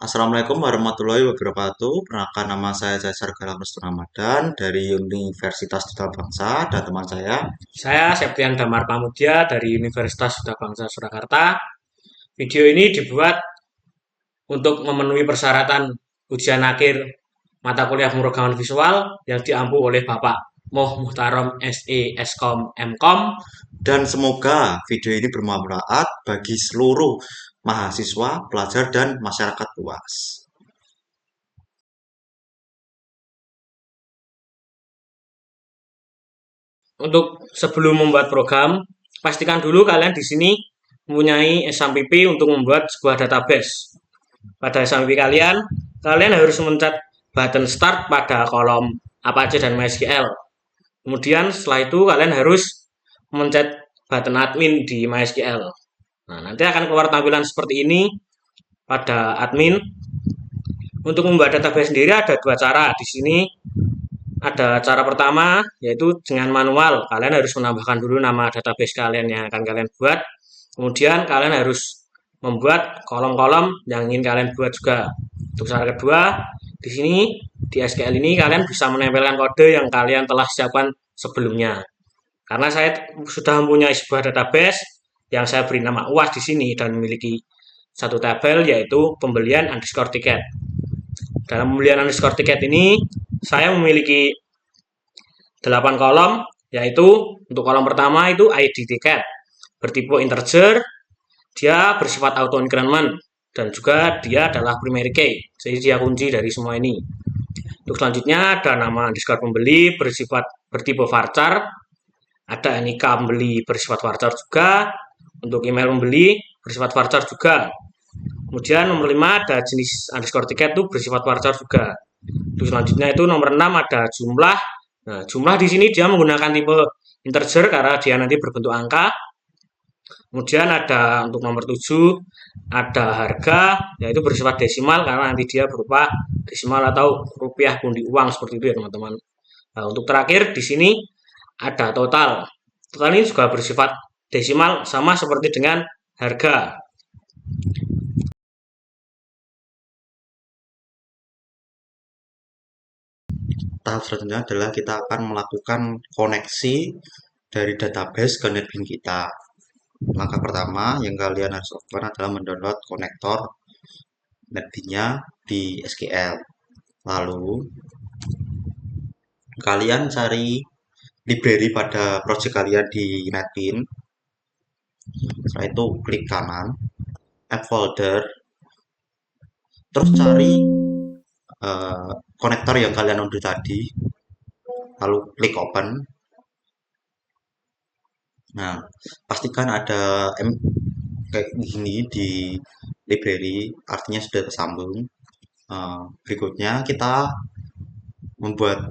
Assalamualaikum warahmatullahi wabarakatuh. Perkenalkan nama saya Caesar Galang Restu Ramadan dari Universitas Duta Bangsa dan teman Saya Septian Damar Pamudya dari Universitas Sudah Bangsa Surakarta. Video ini dibuat untuk memenuhi persyaratan ujian akhir mata kuliah pemrograman visual yang diampu oleh Bapak Moh Muhtarom SE Eskom Mkom. dan semoga video ini bermanfaat bagi seluruh mahasiswa, pelajar, dan masyarakat luas. Untuk sebelum membuat program, pastikan dulu kalian di sini mempunyai SMPP untuk membuat sebuah database. Pada SMPP kalian, kalian harus mencet button start pada kolom Apache dan MySQL. Kemudian setelah itu kalian harus mencet button admin di MySQL. Nah, nanti akan keluar tampilan seperti ini pada admin. Untuk membuat database sendiri ada dua cara. Di sini ada cara pertama yaitu dengan manual. Kalian harus menambahkan dulu nama database kalian yang akan kalian buat. Kemudian kalian harus membuat kolom-kolom yang ingin kalian buat juga. Untuk cara kedua, di sini di SQL ini kalian bisa menempelkan kode yang kalian telah siapkan sebelumnya. Karena saya sudah mempunyai sebuah database yang saya beri nama UAS di sini dan memiliki satu tabel yaitu pembelian underscore tiket. Dalam pembelian underscore tiket ini saya memiliki 8 kolom, yaitu untuk kolom pertama itu ID tiket bertipe integer, dia bersifat auto increment dan juga dia adalah primary key, jadi dia kunci dari semua ini. Untuk selanjutnya ada nama underscore pembeli bersifat bertipe varchar, ada NIK pembeli bersifat varchar juga, untuk email pembeli bersifat varchar juga. Kemudian nomor 5 ada jenis underscore tiket itu bersifat varchar juga. Untuk selanjutnya itu nomor 6 ada jumlah. Nah, jumlah di sini dia menggunakan tipe integer karena dia nanti berbentuk angka. Kemudian ada untuk nomor 7 ada harga, yaitu bersifat desimal karena nanti dia berupa desimal atau rupiah pundi uang seperti itu ya teman-teman. Nah, untuk terakhir di sini ada total. Total ini juga bersifat desimal sama seperti dengan harga. Tahap selanjutnya adalah kita akan melakukan koneksi dari database ke NetBeans kita. Langkah pertama yang kalian harus lakukan adalah mendownload konektor NetBeans-nya di SQL. Lalu kalian cari library pada project kalian di NetBeans. Setelah itu klik kanan, add folder, terus cari konektor yang kalian unduh tadi, lalu klik open. Nah, pastikan ada kayak gini di library, artinya sudah tersambung. Berikutnya kita membuat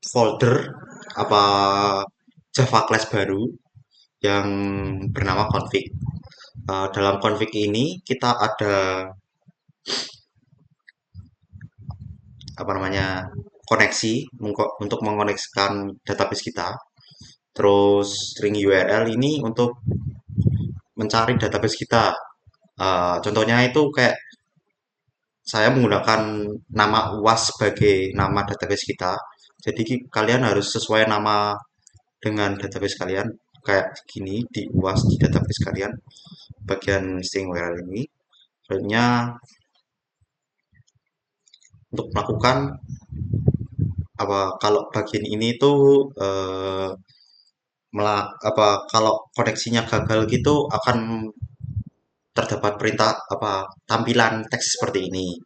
folder apa Java class baru yang bernama config. Dalam config ini kita ada apa namanya koneksi untuk mengoneksikan database kita. Terus string URL ini untuk mencari database kita. Contohnya itu kayak saya menggunakan nama UAS sebagai nama database kita. Jadi kalian harus sesuai nama dengan database kalian kayak gini di UAS di database kalian bagian string URL ini. Selanjutnya untuk melakukan apa kalau bagian ini tuh kalau koneksinya gagal gitu akan terdapat perintah apa tampilan teks seperti ini.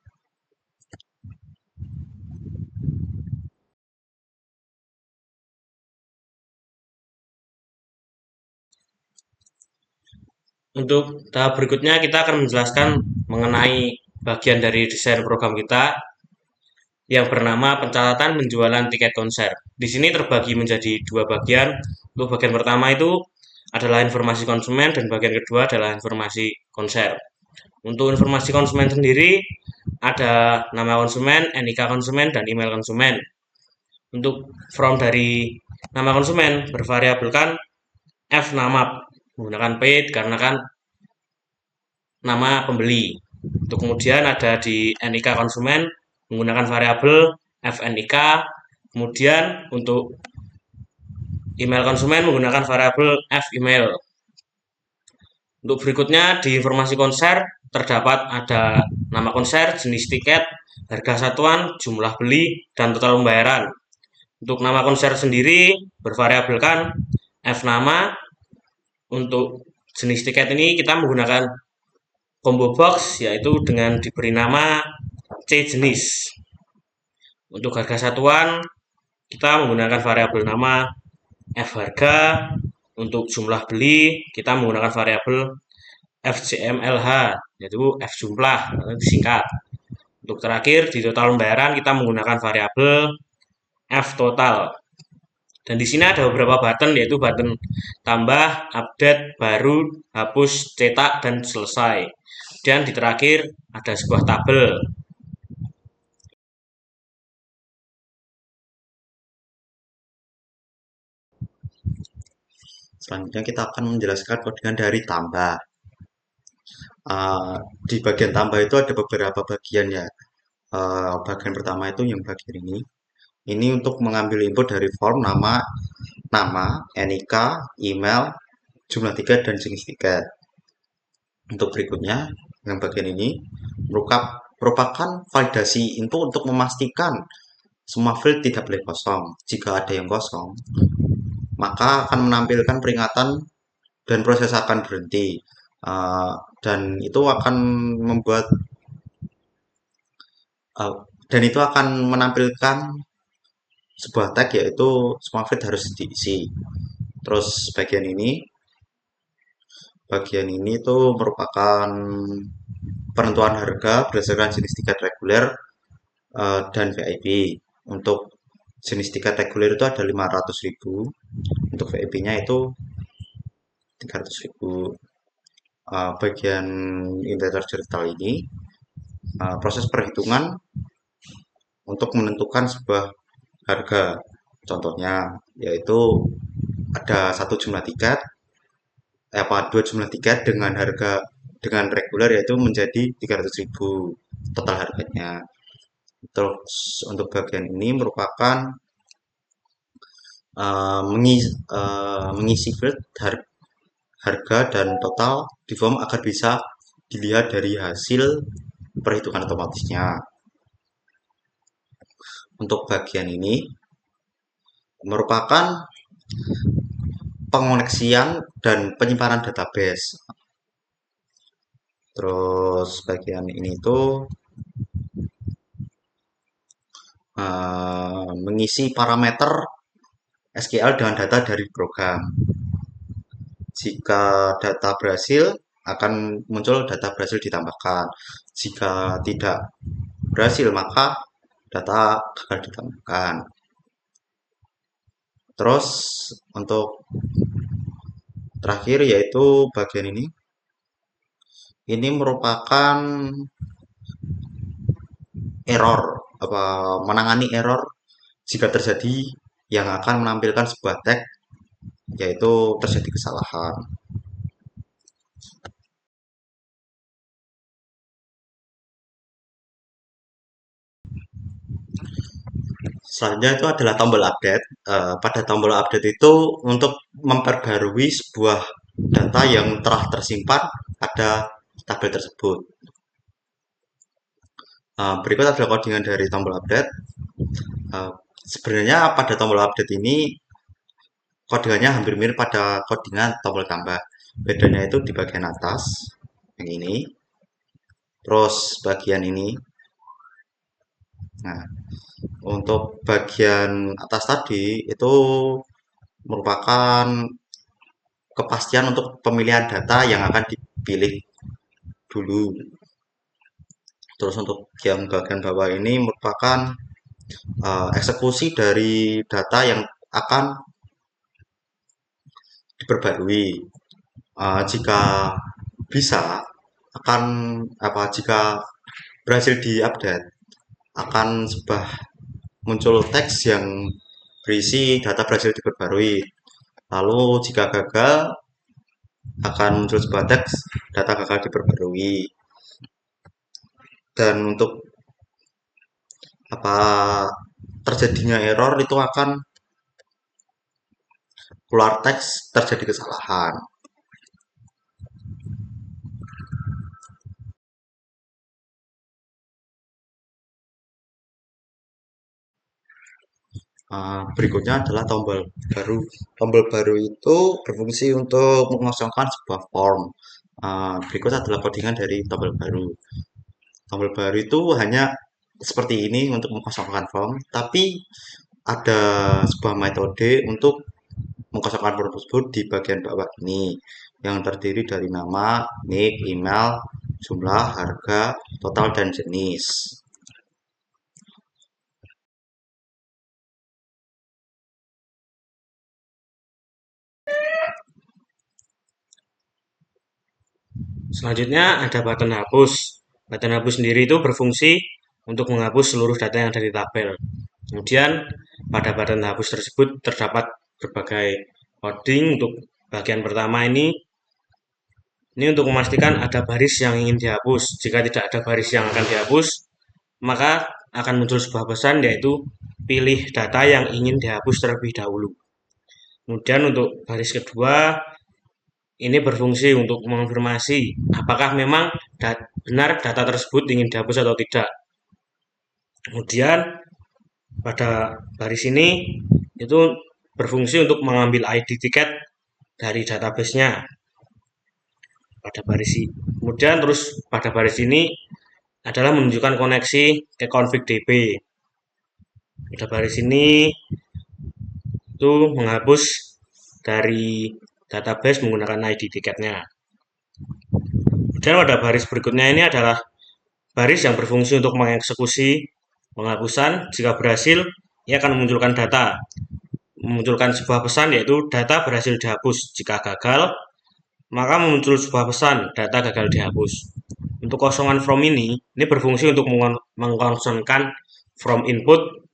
Untuk tahap berikutnya kita akan menjelaskan mengenai bagian dari desain program kita yang bernama pencatatan penjualan tiket konser. Di sini terbagi menjadi dua bagian. Untuk bagian pertama itu adalah informasi konsumen dan bagian kedua adalah informasi konser. Untuk informasi konsumen sendiri ada nama konsumen, NIK konsumen, dan email konsumen. Untuk from dari nama konsumen bervariabelkan F nama menggunakan paid karena kan nama pembeli. Untuk kemudian ada di NIK konsumen menggunakan variabel FNIK. Kemudian untuk email konsumen menggunakan variabel femail. Untuk berikutnya di informasi konser terdapat ada nama konser, jenis tiket, harga satuan, jumlah beli, dan total pembayaran. Untuk nama konser sendiri bervariabelkan F nama. Untuk jenis tiket ini kita menggunakan combo box, yaitu dengan diberi nama C jenis. Untuk harga satuan kita menggunakan variabel nama F harga. Untuk jumlah beli kita menggunakan variabel FJMLH, yaitu F jumlah, disingkat. Untuk terakhir di total pembayaran kita menggunakan variabel F total. Dan di sini ada beberapa button, yaitu button tambah, update, baru, hapus, cetak, dan selesai. Dan di terakhir ada sebuah tabel. Selanjutnya kita akan menjelaskan codingan dari tambah. Di bagian tambah itu ada beberapa bagian ya. Bagian pertama itu yang bagian ini. Ini untuk mengambil input dari form nama, NIK, email, jumlah tiket, dan jenis tiket. Untuk berikutnya, yang bagian ini merupakan validasi input untuk memastikan semua field tidak boleh kosong. Jika ada yang kosong, maka akan menampilkan peringatan dan proses akan berhenti. Dan itu akan membuat dan itu akan menampilkan sebuah tag, yaitu semua field harus diisi. Terus bagian ini tuh merupakan penentuan harga berdasarkan jenis tiket reguler dan VIP. Untuk jenis tiket reguler itu ada 500.000, untuk VIP-nya itu 300.000. Bagian integer digital ini proses perhitungan untuk menentukan sebuah harga. Contohnya yaitu ada dua jumlah tiket dengan harga dengan reguler, yaitu menjadi 300.000 total harganya. Terus untuk bagian ini merupakan mengisi field harga dan total di form agar bisa dilihat dari hasil perhitungan otomatisnya. Untuk bagian ini merupakan pengoneksian dan penyimpanan database. Terus bagian ini tuh mengisi parameter SQL dengan data dari program. Jika data berhasil, akan muncul data berhasil ditambahkan. Jika tidak berhasil, maka data gagal ditambahkan. Terus untuk terakhir yaitu bagian ini merupakan error, menangani error jika terjadi, yang akan menampilkan sebuah tag, yaitu terjadi kesalahan. Selanjutnya itu adalah tombol update. Pada tombol update itu untuk memperbarui sebuah data yang telah tersimpan pada tabel tersebut. Berikut adalah codingan dari tombol update. Sebenarnya pada tombol update ini codingannya hampir mirip pada codingan tombol tambah. Bedanya itu di bagian atas, yang ini, terus bagian ini. Nah, untuk bagian atas tadi itu merupakan kepastian untuk pemilihan data yang akan dipilih dulu. Terus untuk yang bagian bawah ini merupakan eksekusi dari data yang akan diperbarui. Jika bisa jika berhasil diupdate, akan muncul teks yang berisi data berhasil diperbarui. Lalu jika gagal, akan muncul sebuah teks data gagal diperbarui. dan untuk apa terjadinya error itu akan keluar teks terjadi kesalahan. Berikutnya adalah tombol baru. Tombol baru itu berfungsi untuk mengosongkan sebuah form. Berikut adalah codingan dari tombol baru. Tombol baru itu hanya seperti ini untuk mengosongkan form, tapi ada sebuah metode untuk mengosongkan form tersebut di bagian bawah ini, yang terdiri dari nama, nick, email, jumlah, harga, total, dan jenis. Selanjutnya ada button hapus. Button hapus sendiri itu berfungsi untuk menghapus seluruh data yang ada di tabel. Kemudian pada button hapus tersebut terdapat berbagai coding. Untuk bagian pertama ini untuk memastikan ada baris yang ingin dihapus. Jika tidak ada baris yang akan dihapus, maka akan muncul sebuah pesan, yaitu pilih data yang ingin dihapus terlebih dahulu. Kemudian untuk baris kedua, ini berfungsi untuk mengonfirmasi apakah memang benar data tersebut ingin dihapus atau tidak. Kemudian pada baris ini itu berfungsi untuk mengambil ID tiket dari database-nya. Kemudian terus pada baris ini adalah menunjukkan koneksi ke config DB. Pada baris ini itu menghapus dari database menggunakan ID tiketnya. Kemudian pada baris berikutnya ini adalah baris yang berfungsi untuk mengeksekusi penghapusan. Jika berhasil, ia akan memunculkan sebuah pesan, yaitu data berhasil dihapus. Jika gagal, maka muncul sebuah pesan, data gagal dihapus. Untuk kosongan from ini berfungsi untuk mengkosongkan from input.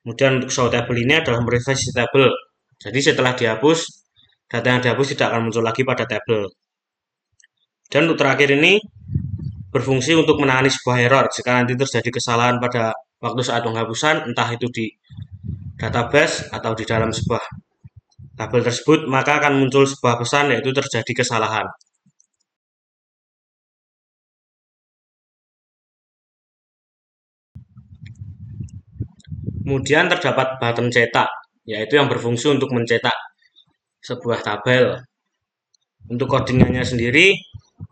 Kemudian untuk show table ini adalah merefresh table. Jadi setelah dihapus, data yang dihapus tidak akan muncul lagi pada table. Dan untuk terakhir ini berfungsi untuk menangani sebuah error. Jika nanti terjadi kesalahan pada waktu saat penghapusan, entah itu di database atau di dalam sebuah tabel tersebut, maka akan muncul sebuah pesan, yaitu terjadi kesalahan. Kemudian terdapat button cetak, yaitu yang berfungsi untuk mencetak sebuah tabel. Untuk codingannya sendiri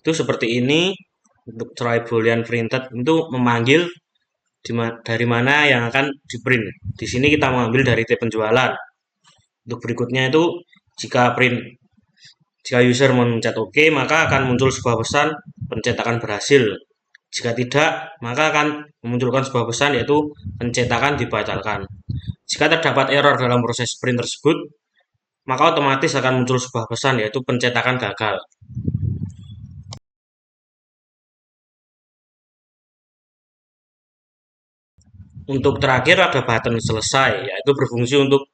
itu seperti ini. Untuk try boolean printed itu memanggil dari mana yang akan di print. Di sini kita mengambil dari T penjualan. Untuk berikutnya itu jika user mencet OK, maka akan muncul sebuah pesan pencetakan berhasil. Jika tidak, maka akan memunculkan sebuah pesan, yaitu pencetakan dibatalkan. Jika terdapat error dalam proses print tersebut, maka otomatis akan muncul sebuah pesan, yaitu pencetakan gagal. Untuk terakhir ada button selesai, yaitu berfungsi untuk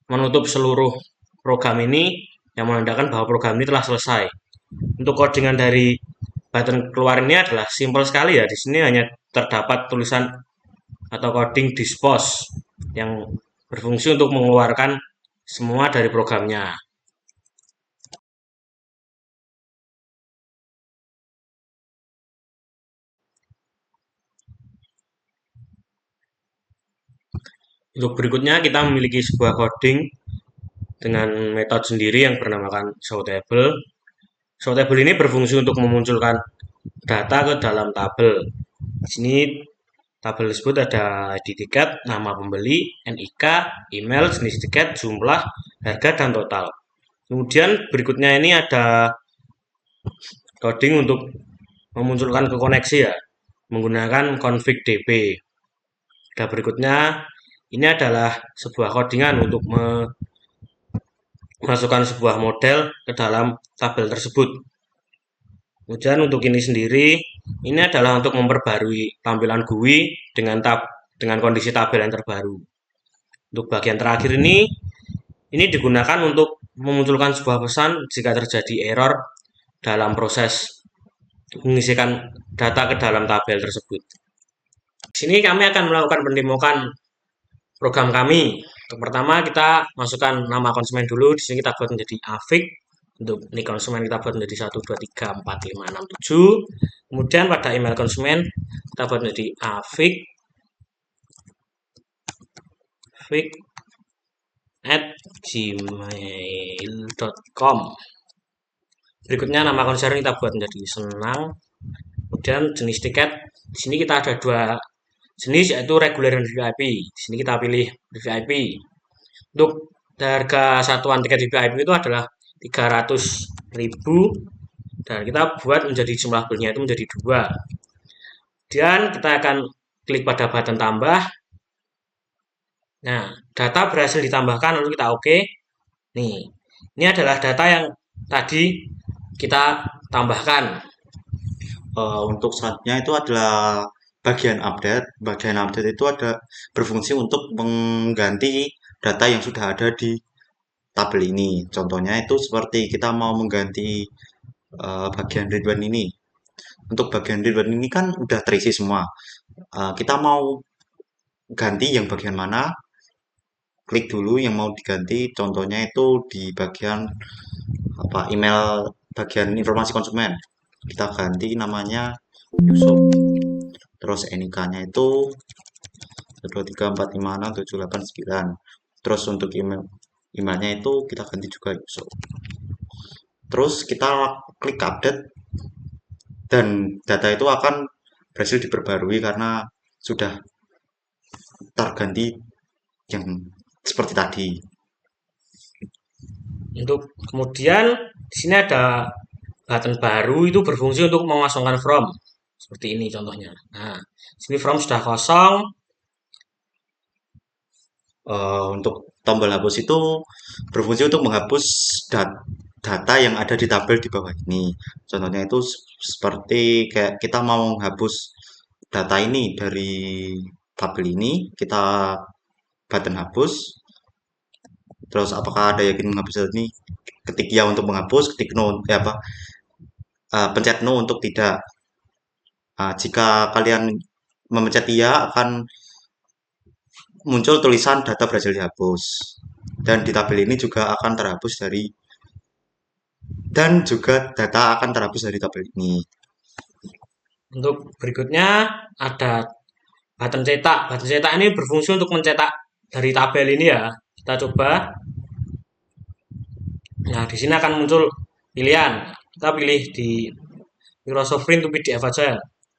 menutup seluruh program ini, yang menandakan bahwa program ini telah selesai. Untuk codingan dari button keluar ini adalah simpel sekali ya. Di sini hanya terdapat tulisan atau coding dispose yang berfungsi untuk mengeluarkan semua dari programnya. Untuk berikutnya kita memiliki sebuah coding dengan metode sendiri yang bernamakan showTable. ShowTable ini berfungsi untuk memunculkan data ke dalam tabel. Di sini tabel tersebut ada ID tiket, nama pembeli, NIK, email, jenis tiket, jumlah, harga, dan total. Kemudian berikutnya ini ada coding untuk memunculkan ke koneksi ya, menggunakan config DB. Dan berikutnya ini adalah sebuah codingan untuk memasukkan sebuah model ke dalam tabel tersebut. Kemudian untuk ini sendiri, ini adalah untuk memperbarui tampilan GUI dengan kondisi tabel yang terbaru. Untuk bagian terakhir ini digunakan untuk memunculkan sebuah pesan jika terjadi error dalam proses mengisikan data ke dalam tabel tersebut. Di sini kami akan melakukan pendemokan program kami. Untuk pertama kita masukkan nama konsumen dulu. Di sini kita buat menjadi Afik. Untuk ini konsumen kita buat menjadi 1234567. Kemudian pada email konsumen kita buat menjadi afik@gmail.com. Berikutnya nama konser kita buat menjadi senang. Kemudian jenis tiket. Di sini kita ada dua jenis, yaitu reguler dan VIP. Di sini kita pilih VIP. Untuk harga satuan tiket VIP itu adalah 300.000 dan kita buat menjadi jumlah poolnya itu menjadi 2. Kemudian kita akan klik pada button tambah. Nah, data berhasil ditambahkan, lalu kita oke. Nih, ini adalah data yang tadi kita tambahkan. Untuk selanjutnya itu adalah bagian update. Bagian update itu ada berfungsi untuk mengganti data yang sudah ada di tabel ini. Contohnya itu seperti kita mau mengganti bagian Ridwan ini. Untuk bagian Ridwan ini kan udah terisi semua. Kita mau ganti yang bagian mana? Klik dulu yang mau diganti. Contohnya itu di bagian email, bagian informasi konsumen. Kita ganti namanya Yusuf. Terus NIK-nya itu 123456789. Terus untuk emailnya itu kita ganti juga Yusuf. Terus kita klik update dan data itu akan berhasil diperbarui karena sudah terganti yang seperti tadi. Untuk kemudian di sini ada button baru, itu berfungsi untuk mengosongkan form. Seperti ini contohnya. Nah, sini form sudah kosong. Untuk tombol hapus itu berfungsi untuk menghapus data yang ada di tabel di bawah ini. Contohnya itu seperti kayak kita mau menghapus data ini dari tabel ini, kita button hapus. Terus apakah ada yakin menghapus data ini? Ketik ya untuk menghapus, ketik no pencet no untuk tidak. Jika kalian memencet iya akan muncul tulisan data berhasil dihapus. Dan di tabel ini juga akan terhapus dan juga data akan terhapus dari tabel ini. Untuk berikutnya ada button cetak. Button cetak ini berfungsi untuk mencetak dari tabel ini ya. Kita coba. Nah, di sini akan muncul pilihan. Kita pilih di Microsoft Print to PDF aja.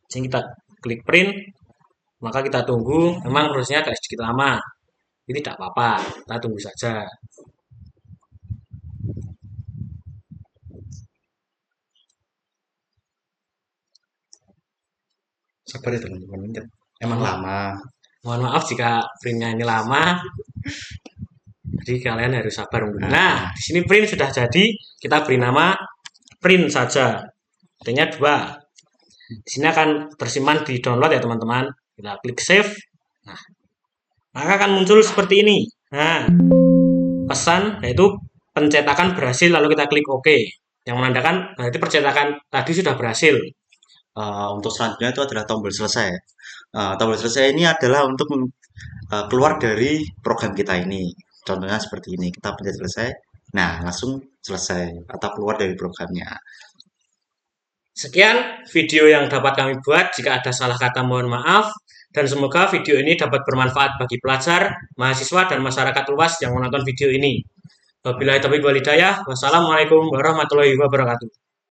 Di sini kita klik print, maka kita tunggu. Memang prosesnya agak sedikit lama. Ini tidak apa-apa, kita tunggu saja. Sabar ya teman-teman, emang lama. Mohon maaf jika printnya ini lama. Jadi kalian harus sabar. Nah, di sini print sudah jadi. Kita beri nama print saja. Artinya 2. Di sini akan tersimpan di download ya teman-teman. Kita klik save. Nah, maka akan muncul seperti ini. Nah, pesan yaitu pencetakan berhasil, lalu kita klik OK. Yang menandakan berarti pencetakan tadi sudah berhasil. Untuk selanjutnya itu adalah tombol selesai. Tombol selesai ini adalah untuk keluar dari program kita ini. Contohnya seperti ini, kita pencet selesai. Nah, langsung selesai atau keluar dari programnya. Sekian video yang dapat kami buat. Jika ada salah kata mohon maaf. Dan semoga video ini dapat bermanfaat bagi pelajar, mahasiswa, dan masyarakat luas yang menonton video ini. Wabillahi taufiq wal hidayah. Wassalamualaikum warahmatullahi wabarakatuh.